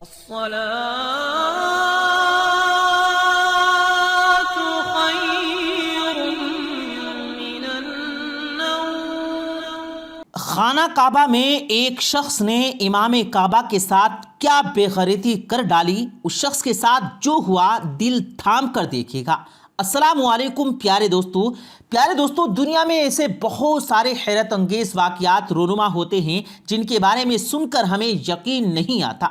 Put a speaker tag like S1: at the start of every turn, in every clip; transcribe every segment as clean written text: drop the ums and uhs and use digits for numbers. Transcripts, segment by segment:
S1: الصلاة خير من النوم۔
S2: خانہ کعبہ میں ایک شخص نے امام کعبہ کے ساتھ کیا بے غیرتی کر ڈالی، اس شخص کے ساتھ جو ہوا دل تھام کر دیکھے گا۔ السلام علیکم پیارے دوستو، دنیا میں ایسے بہت سارے حیرت انگیز واقعات رونما ہوتے ہیں جن کے بارے میں سن کر ہمیں یقین نہیں آتا۔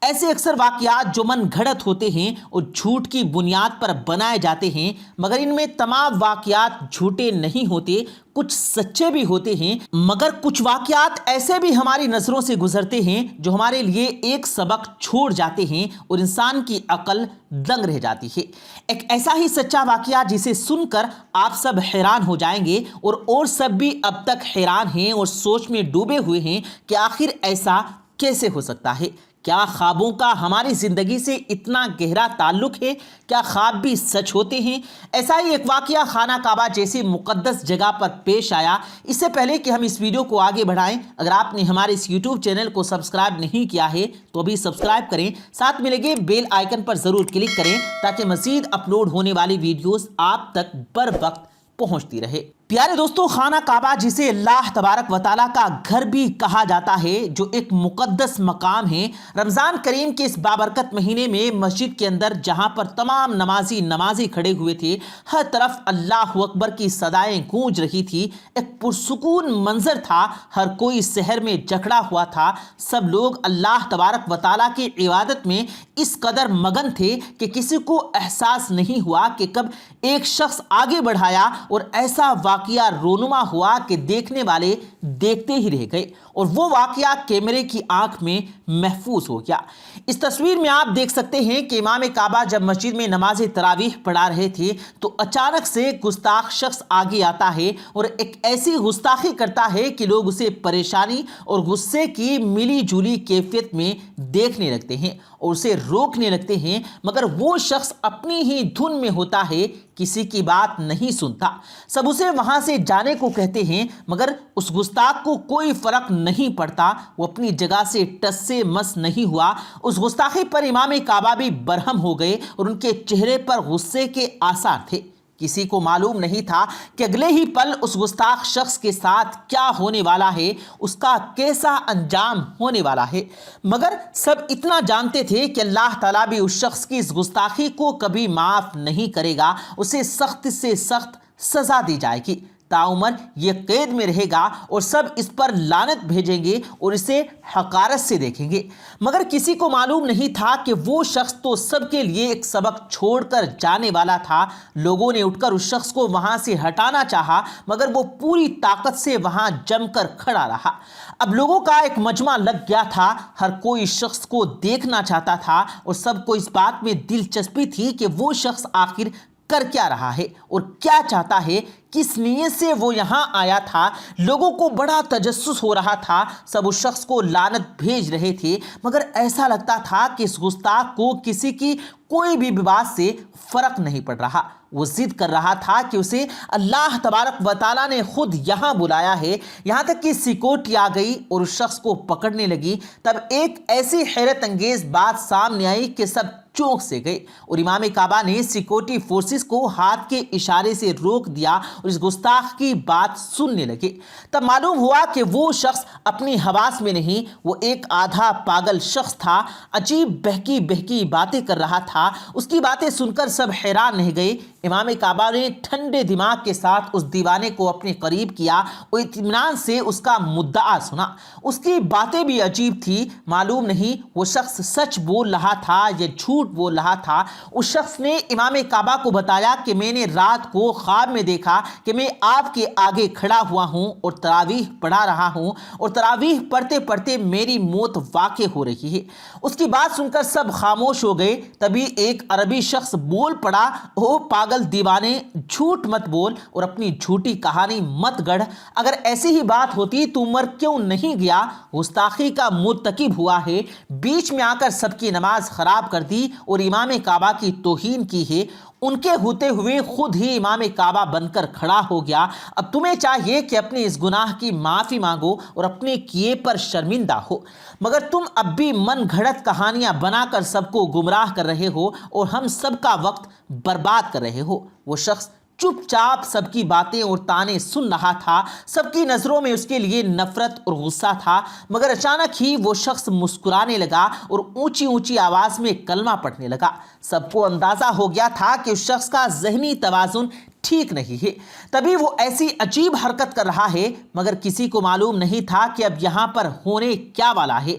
S2: ایسے اکثر واقعات جو من گھڑت ہوتے ہیں اور جھوٹ کی بنیاد پر بنائے جاتے ہیں، مگر ان میں تمام واقعات جھوٹے نہیں ہوتے، کچھ سچے بھی ہوتے ہیں، مگر کچھ واقعات ایسے بھی ہماری نظروں سے گزرتے ہیں جو ہمارے لیے ایک سبق چھوڑ جاتے ہیں اور انسان کی عقل دنگ رہ جاتی ہے۔ ایک ایسا ہی سچا واقعہ جسے سن کر آپ سب حیران ہو جائیں گے اور سب بھی اب تک حیران ہیں اور سوچ میں ڈوبے ہوئے ہیں کہ آخر ایسا کیسے ہو سکتا ہے۔ کیا خوابوں کا ہماری زندگی سے اتنا گہرا تعلق ہے؟ کیا خواب بھی سچ ہوتے ہیں؟ ایسا ہی ایک واقعہ خانہ کعبہ جیسی مقدس جگہ پر پیش آیا۔ اس سے پہلے کہ ہم اس ویڈیو کو آگے بڑھائیں، اگر آپ نے ہمارے اس یوٹیوب چینل کو سبسکرائب نہیں کیا ہے تو ابھی سبسکرائب کریں، ساتھ میں لگے بیل آئیکن پر ضرور کلک کریں تاکہ مزید اپلوڈ ہونے والی ویڈیوز آپ تک بر وقت پہنچتی رہے۔ پیارے دوستو، خانہ کعبہ جسے اللہ تبارک و تعالیٰ کا گھر بھی کہا جاتا ہے، جو ایک مقدس مقام ہے، رمضان کریم کے اس بابرکت مہینے میں مسجد کے اندر جہاں پر تمام نمازی کھڑے ہوئے تھے، ہر طرف اللہ اکبر کی صدائیں گونج رہی تھی، ایک پرسکون منظر تھا، ہر کوئی سحر میں جکڑا ہوا تھا، سب لوگ اللہ تبارک و تعالیٰ کی عبادت میں اس قدر مگن تھے کہ کسی کو احساس نہیں ہوا کہ کب ایک شخص آگے بڑھایا اور ایسا واقعہ رونما ہوا کہ دیکھنے والے دیکھتے ہی رہ گئے اور وہ واقعہ کیمرے کی آنکھ میں محفوظ ہو گیا۔ اس تصویر میں آپ دیکھ سکتے ہیں کہ امام کعبہ جب مسجد میں نماز تراویح پڑھا رہے تھے تو اچانک سے گستاخ شخص آگے آتا ہے اور ایک ایسی گستاخی کرتا ہے کہ لوگ اسے پریشانی اور غصے کی ملی جلی کیفیت میں دیکھنے لگتے ہیں اور اسے روکنے لگتے ہیں، مگر وہ شخص اپنی ہی دھن میں ہوتا ہے، کسی کی بات نہیں سنتا، سب اسے وہاں سے جانے کو کہتے ہیں، مگر اس گستاخ کو کوئی فرق نہیں پڑتا، وہ اپنی جگہ سے ٹس سے مس نہیں ہوا۔ اس گستاخی پر امام کعبہ بھی برہم ہو گئے اور ان کے چہرے پر غصے کے آثار تھے۔ کسی کو معلوم نہیں تھا کہ اگلے ہی پل اس گستاخ شخص کے ساتھ کیا ہونے والا ہے، اس کا کیسا انجام ہونے والا ہے، مگر سب اتنا جانتے تھے کہ اللہ تعالیٰ بھی اس شخص کی اس گستاخی کو کبھی معاف نہیں کرے گا، اسے سخت سے سخت سزا دی جائے گی، تاعمر یہ قید میں رہے گا اور سب اس پر لعنت بھیجیں گے اور اسے حقارت سے دیکھیں گے، مگر کسی کو معلوم نہیں تھا کہ وہ شخص تو سب کے لیے ایک سبق چھوڑ کر جانے والا تھا۔ لوگوں نے اٹھ کر اس شخص کو وہاں سے ہٹانا چاہا، مگر وہ پوری طاقت سے وہاں جم کر کھڑا رہا۔ اب لوگوں کا ایک مجمع لگ گیا تھا، ہر کوئی شخص کو دیکھنا چاہتا تھا اور سب کو اس بات میں دلچسپی تھی کہ وہ شخص آخر کر کیا رہا ہے اور کیا چاہتا ہے، کس نیت سے وہ یہاں آیا تھا۔ لوگوں کو بڑا تجسس ہو رہا تھا، سب اس شخص کو لعنت بھیج رہے تھے، مگر ایسا لگتا تھا کہ اس گستاخ کو کسی کی کوئی بھی بات سے فرق نہیں پڑ رہا۔ وہ ضد کر رہا تھا کہ اسے اللہ تبارک و تعالیٰ نے خود یہاں بلایا ہے، یہاں تک کہ سیکورٹی آ گئی اور اس شخص کو پکڑنے لگی۔ تب ایک ایسی حیرت انگیز بات سامنے آئی کہ سب چونک سے گئے اور امام کعبہ نے سیکورٹی فورسز کو ہاتھ کے اشارے سے روک دیا اور اس گستاخ کی بات سننے لگے۔ تب معلوم ہوا کہ وہ شخص اپنی حواس میں نہیں، وہ ایک آدھا پاگل شخص تھا، عجیب بہکی باتیں کر رہا تھا۔ اس کی باتیں سن کر سب حیران رہ گئے۔ امام کعبہ نے ٹھنڈے دماغ کے ساتھ اس دیوانے کو اپنے قریب کیا اور اطمینان سے اس کا مدعا سنا۔ اس کی باتیں بھی عجیب تھی، معلوم نہیں وہ شخص سچ بول رہا تھا یا جھوٹ بول رہا تھا۔ اس شخص نے امام کعبہ کو بتایا کہ میں نے رات کو خواب میں دیکھا کہ میں آپ کے آگے کھڑا ہوا ہوں اور تراویح پڑھا رہا ہوں اور تراویح پڑھتے پڑھتے میری موت واقع ہو رہی ہے۔ اس کی بات سن کر سب خاموش ہو گئے۔ تبھی ایک عربی شخص بول پڑا، او پاگل دیوانے، جھوٹ مت بول اور اپنی جھوٹی کہانی مت گڑھ، اگر ایسی ہی بات ہوتی تو مر کیوں نہیں گیا؟ گستاخی کا مرتکب ہوا ہے، بیچ میں آ کر سب کی نماز خراب کر دی اور امام کعبہ کی توہین کی ہے۔ ان کے ہوتے ہوئے خود ہی امام کعبہ بن کر کھڑا ہو گیا۔ اب تمہیں چاہیے کہ اپنے اس گناہ کی معافی مانگو اور اپنے کیے پر شرمندہ ہو، مگر تم اب بھی من گھڑت کہانیاں بنا کر سب کو گمراہ کر رہے ہو اور ہم سب کا وقت برباد کر رہے ہو۔ وہ شخص چپ چاپ سب کی باتیں اور تانے سن رہا تھا، سب کی نظروں میں اس کے لیے نفرت اور غصہ تھا، مگر اچانک ہی وہ شخص مسکرانے لگا اور اونچی اونچی آواز میں کلمہ پڑھنے لگا۔ سب کو اندازہ ہو گیا تھا کہ اس شخص کا ذہنی توازن ٹھیک نہیں ہے، تبھی وہ ایسی عجیب حرکت کر رہا ہے، مگر کسی کو معلوم نہیں تھا کہ اب یہاں پر ہونے کیا والا ہے۔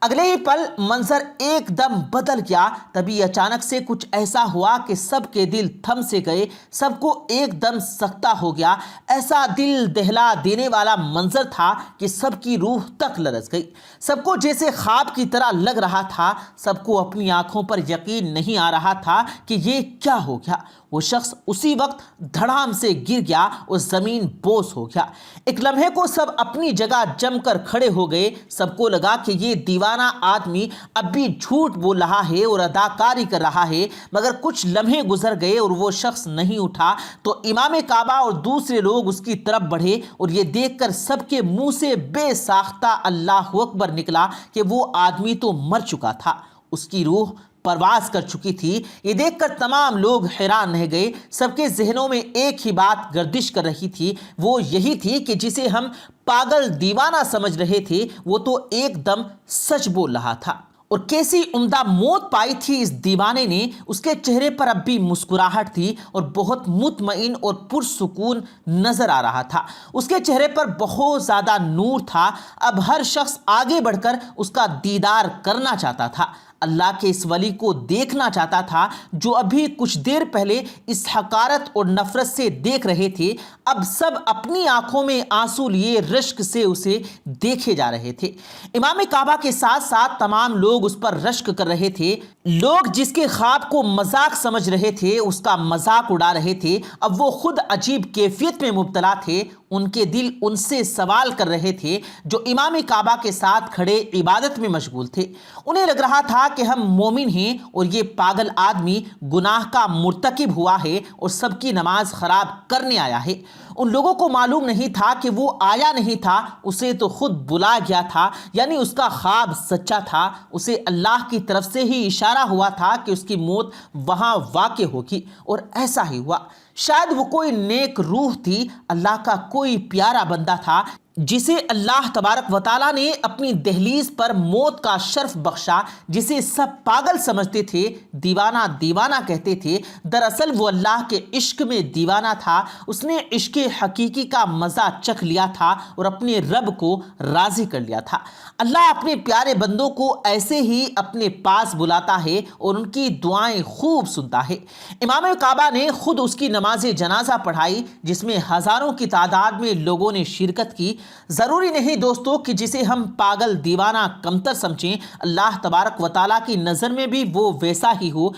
S2: اگلے ہی پل منظر ایک دم بدل گیا، تبھی اچانک سے کچھ ایسا ہوا کہ سب کے دل تھم سے گئے، سب کو ایک دم سکتہ ہو گیا۔ ایسا دل دہلا دینے والا منظر تھا کہ سب کی روح تک لرز گئی، سب کو جیسے خواب کی طرح لگ رہا تھا، سب کو اپنی آنکھوں پر یقین نہیں آ رہا تھا کہ یہ کیا ہو گیا۔ وہ شخص اسی وقت دھڑام سے گر گیا اور زمین بوس ہو گیا۔ ایک لمحے کو سب اپنی جگہ جم کر کھڑے ہو گئے، سب کو لگا کہ یہ دیوانہ آدمی اب بھی جھوٹ بول رہا ہے اور اداکاری کر رہا ہے، مگر کچھ لمحے گزر گئے اور وہ شخص نہیں اٹھا تو امام کعبہ اور دوسرے لوگ اس کی طرف بڑھے اور یہ دیکھ کر سب کے منہ سے بے ساختہ اللہ اکبر نکلا کہ وہ آدمی تو مر چکا تھا، اس کی روح پرواز کر چکی تھی۔ یہ دیکھ کر تمام لوگ حیران رہ گئے، سب کے ذہنوں میں ایک ہی بات گردش کر رہی تھی، وہ یہی تھی کہ جسے ہم پاگل دیوانہ سمجھ رہے تھے وہ تو ایک دم سچ بول رہا تھا۔ اور کیسی عمدہ موت پائی تھی اس دیوانے نے، اس کے چہرے پر اب بھی مسکراہٹ تھی اور بہت مطمئن اور پرسکون نظر آ رہا تھا، اس کے چہرے پر بہت زیادہ نور تھا۔ اب ہر شخص آگے بڑھ کر اس کا دیدار کرنا چاہتا تھا، اللہ کے اس ولی کو دیکھنا چاہتا تھا جو ابھی کچھ دیر پہلے اس حقارت اور نفرت سے دیکھ رہے تھے، اب سب اپنی آنکھوں میں آنسو لیے رشک سے اسے دیکھے جا رہے تھے۔ امام کعبہ کے ساتھ ساتھ تمام لوگ اس پر رشک کر رہے تھے، لوگ جس کے خواب کو مذاق سمجھ رہے تھے اس کا مذاق اڑا رہے تھے، اب وہ خود عجیب کیفیت میں مبتلا تھے، ان کے دل ان سے سوال کر رہے تھے جو امام کعبہ کے ساتھ کھڑے عبادت میں مشغول تھے۔ انہیں لگ رہا تھا کہ ہم مومن ہیں اور یہ پاگل آدمی گناہ کا مرتکب ہوا ہے اور سب کی نماز خراب کرنے آیا ہے۔ ان لوگوں کو معلوم نہیں تھا کہ وہ آیا نہیں تھا، اسے تو خود بلا گیا تھا، یعنی اس کا خواب سچا تھا، اسے اللہ کی طرف سے ہی اشارہ ہوا تھا کہ اس کی موت وہاں واقع ہوگی، اور ایسا ہی ہوا۔ شاید وہ کوئی نیک روح تھی، اللہ کا کوئی پیارا بندہ تھا جسے اللہ تبارک و تعالیٰ نے اپنی دہلیز پر موت کا شرف بخشا، جسے سب پاگل سمجھتے تھے، دیوانہ دیوانہ کہتے تھے، دراصل وہ اللہ کے عشق میں دیوانہ تھا، اس نے عشق حقیقی کا مزہ چکھ لیا تھا اور اپنے رب کو راضی کر لیا تھا۔ اللہ اپنے پیارے بندوں کو ایسے ہی اپنے پاس بلاتا ہے اور ان کی دعائیں خوب سنتا ہے۔ امام کعبہ نے خود اس کی نماز جنازہ پڑھائی جس میں ہزاروں کی تعداد میں لوگوں نے شرکت کی۔ ضروری نہیں دوستو کہ جسے ہم پاگل دیوانہ کمتر سمجھیں، اللہ تبارک و تعالیٰ کی نظر میں بھی وہ ویسا ہی ہو۔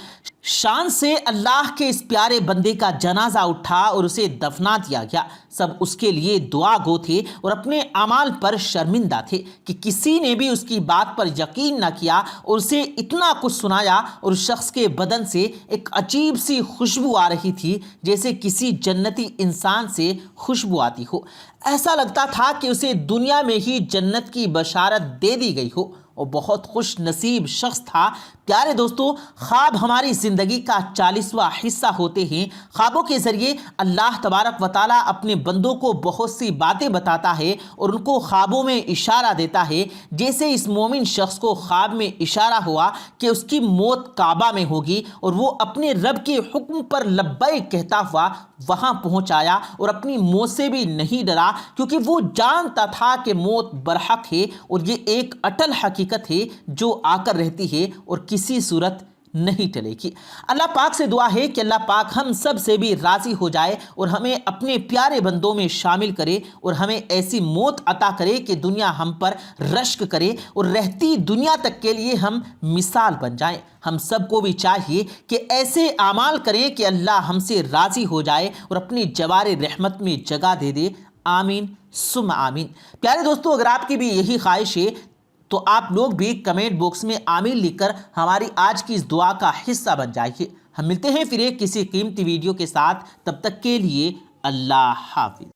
S2: شان سے اللہ کے اس پیارے بندے کا جنازہ اٹھا اور اسے دفنا دیا گیا۔ سب اس کے لیے دعا گو تھے اور اپنے اعمال پر شرمندہ تھے کہ کسی نے بھی اس کی بات پر یقین نہ کیا اور اسے اتنا کچھ سنایا، اور اس شخص کے بدن سے ایک عجیب سی خوشبو آ رہی تھی جیسے کسی جنتی انسان سے خوشبو آتی ہو، ایسا لگتا تھا کہ اسے دنیا میں ہی جنت کی بشارت دے دی گئی ہو۔ وہ بہت خوش نصیب شخص تھا۔ پیارے دوستو، خواب ہماری زندگی کا 40واں حصہ ہوتے ہیں۔ خوابوں کے ذریعے اللہ تبارک و تعالیٰ اپنے بندوں کو بہت سی باتیں بتاتا ہے اور ان کو خوابوں میں اشارہ دیتا ہے، جیسے اس مومن شخص کو خواب میں اشارہ ہوا کہ اس کی موت کعبہ میں ہوگی، اور وہ اپنے رب کے حکم پر لبیک کہتا ہوا وہاں پہنچ آیا اور اپنی موت سے بھی نہیں ڈرا، کیونکہ وہ جانتا تھا کہ موت برحق ہے اور یہ ایک اٹل حقیقت ہے جو آ کر رہتی ہے اور کسی صورت نہیں ٹلے گی۔ اللہ پاک سے دعا ہے کہ اللہ پاک ہم سب سے بھی راضی ہو جائے اور ہمیں اپنے پیارے بندوں میں شامل کرے اور ہمیں ایسی موت عطا کرے کہ دنیا ہم پر رشک کرے اور رہتی دنیا تک کے لیے ہم مثال بن جائیں۔ ہم سب کو بھی چاہیے کہ ایسے اعمال کریں کہ اللہ ہم سے راضی ہو جائے اور اپنی جوار رحمت میں جگہ دے دے۔ آمین ثم آمین۔ پیارے دوستو، اگر آپ کی بھی یہی خواہش ہے تو آپ لوگ بھی کمنٹ باکس میں آمین لکھ کر ہماری آج کی اس دعا کا حصہ بن جائیے۔ ہم ملتے ہیں پھر ایک کسی قیمتی ویڈیو کے ساتھ، تب تک کے لیے اللہ حافظ۔